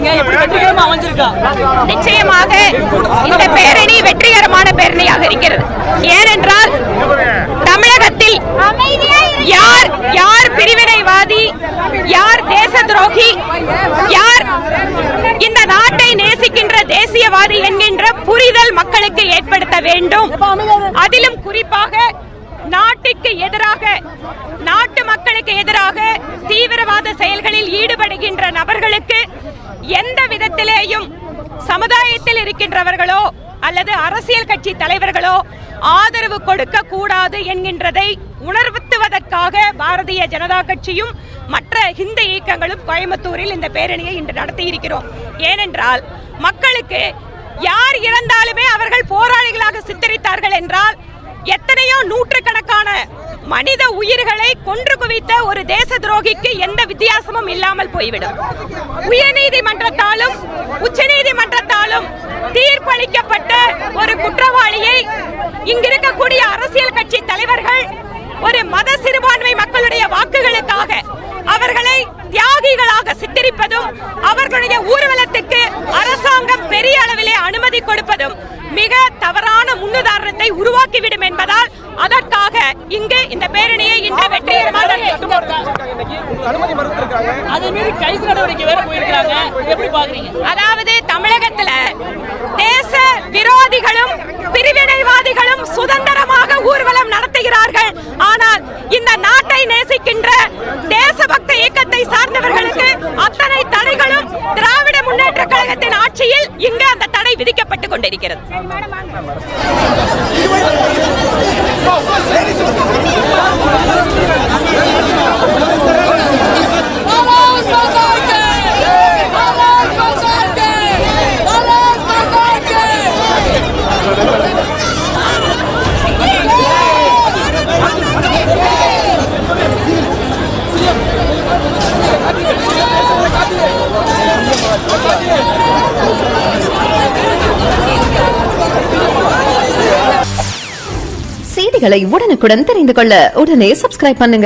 பாக்குறீங்க? எப்படி வெற்றிகரமா அமைஞ்சிருக்கா? நிச்சயமாக இந்த பேரணி வெற்றிகரமான பேரணியாக இருக்கிறது. ஏனென்றால் தமிழகத்தில் யார் யார் பிரிவினைவாதி, யார் தேச துரோகி, யார் இந்த நாட்டை நேசிக்கின்ற தேசியவாதி என்கின்ற புரிதல் மக்களுக்கு ஏற்படுத்த வேண்டும். அதிலும் குறிப்பாக நாட்டுக்கு எதிராக, நாட்டு மக்களுக்கு எதிராக தீவிரவாத செயல்களில் ஈடுபடுகின்ற நபர்களுக்கு எந்த விதத்திலேயும் சமுதாயத்தில் இருக்கின்றவர்களோ அல்லது அரசியல் கட்சி தலைவர்களோ ஆதரவு கொடுக்க கூடாது என்கின்றதை உணர்த்துவதற்காக பாரதிய ஜனதா கட்சியும் மற்ற இந்து இயக்கங்களும் கோயம்புத்தூரில் இந்த பேரணியை இன்று நடத்தி இருக்கிறோம். ஏனென்றால் மக்களுக்கு யார் இறந்தாலுமே அவர்கள் போராளிகளாக சித்தரித்தார்கள் என்றால் எத்தனையோ நூற்றுக்கணக்கான மனித உயிர்களை கொன்று குவித்த ஒரு தேச துரோகிக்கு எந்த வித்தியாசமும் இல்லாமல் போய்விடும். உயர்நீதிமன்றத்தாலும் உச்ச நீதிமன்றத்தாலும் தீர்ப்பளிக்கப்பட்ட ஒரு குற்றவாளியை இங்கிருக்கக்கூடிய அரசியல் கட்சி தலைவர்கள் ஒரு மத சிறுபான்மை மக்களுடைய வாக்குகளுக்காக அவர்களை தியாகிகளாக சித்தரிப்பதும், அவர்களுடைய ஊர்வலத்துக்கு அரசாங்கம் பெரிய அளவிலே அனுமதி கொடுப்பதும் மிக தவறான முன்னுதாரணத்தை உருவாக்கிவிடும் என்பதால் அதற்காக இங்கு இந்த பேரணியை இன்று வெற்றிகரமாக அதாவது தமிழகத்தில் தேச விரோதிகளும் பிரிவினைவாதிகளும் சுதந்திரமாக ஊர்வலம் நடத்துகிறார்கள். ஆனால் இந்த நாட்டை நேசிக்கின்ற தேசபக்த இயக்கத்தை சார்ந்தவர்களுக்கு அத்தனை தடைகளும் திராவிட முன்னேற்ற கழகத்தின் ஆட்சியில் இங்கு அந்த தடை விதிக்கப்பட்டுக் கொண்டிருக்கிறது. செய்திகளை உடனுக்குடன் தெரிந்து கொள்ள உடனே சப்ஸ்கிரைப் பண்ணுங்க.